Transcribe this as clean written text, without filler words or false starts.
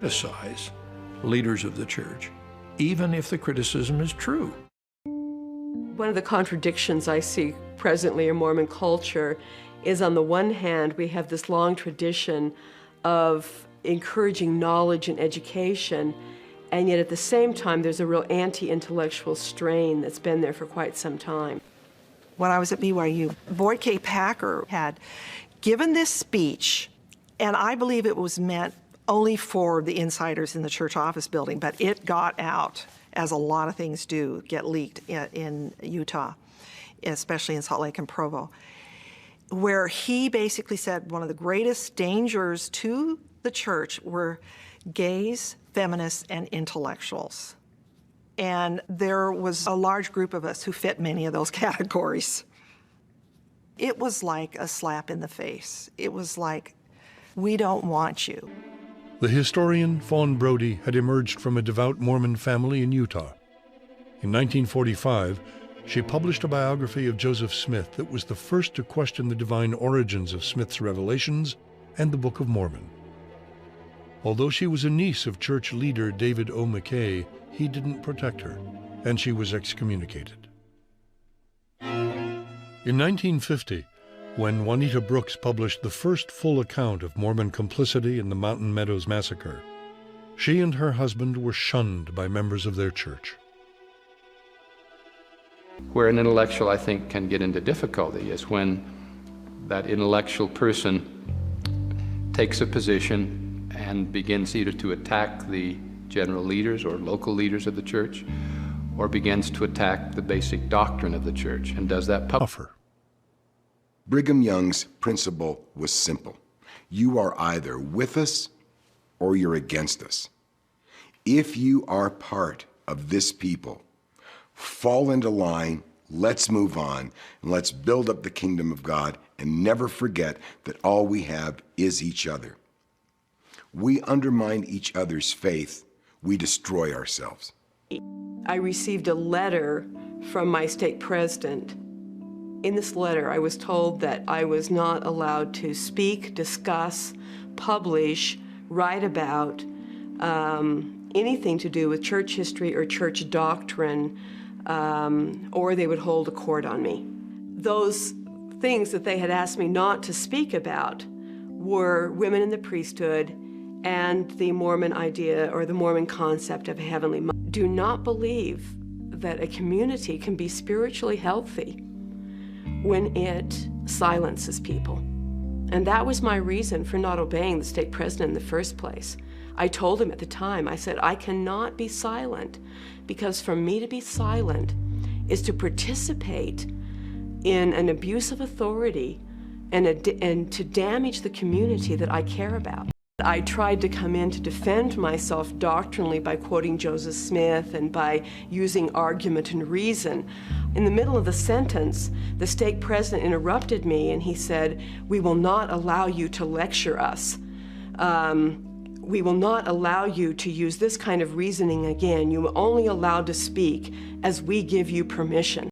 criticize leaders of the church, even if the criticism is true. One of the contradictions I see presently in Mormon culture is, on the one hand, we have this long tradition of encouraging knowledge and education, and yet at the same time there's a real anti-intellectual strain that's been there for quite some time. When I was at BYU, Boyd K. Packer had given this speech, and I believe it was meant only for the insiders in the church office building, but it got out, as a lot of things do get leaked in Utah, especially in Salt Lake and Provo, where he basically said one of the greatest dangers to the church were gays, feminists, and intellectuals. And there was a large group of us who fit many of those categories. It was like a slap in the face. It was like, we don't want you. The historian Fawn Brody had emerged from a devout Mormon family in Utah. In 1945, she published a biography of Joseph Smith that was the first to question the divine origins of Smith's revelations and the Book of Mormon. Although she was a niece of church leader David O. McKay, he didn't protect her, and she was excommunicated. In 1950, when Juanita Brooks published the first full account of Mormon complicity in the Mountain Meadows Massacre, she and her husband were shunned by members of their church. Where an intellectual, I think, can get into difficulty is when that intellectual person takes a position and begins either to attack the general leaders or local leaders of the church, or begins to attack the basic doctrine of the church, and does that publicly. Brigham Young's principle was simple. You are either with us or you're against us. If you are part of this people, fall into line, let's move on, and let's build up the kingdom of God, and never forget that all we have is each other. We undermine each other's faith, we destroy ourselves. I received a letter from my stake president. In this letter, I was told that I was not allowed to speak, discuss, publish, write about anything to do with church history or church doctrine, or they would hold a court on me. Those things that they had asked me not to speak about were women in the priesthood and the Mormon idea or the Mormon concept of a heavenly mother. Do not believe that a community can be spiritually healthy when it silences people. And that was my reason for not obeying the stake president in the first place. I told him at the time, I said, I cannot be silent, because for me to be silent is to participate in an abuse of authority and to damage the community that I care about. I tried to come in to defend myself doctrinally by quoting Joseph Smith and by using argument and reason. In the middle of the sentence, the stake president interrupted me and he said, "We will not allow you to lecture us. We will not allow you to use this kind of reasoning again. You are only allowed to speak as we give you permission."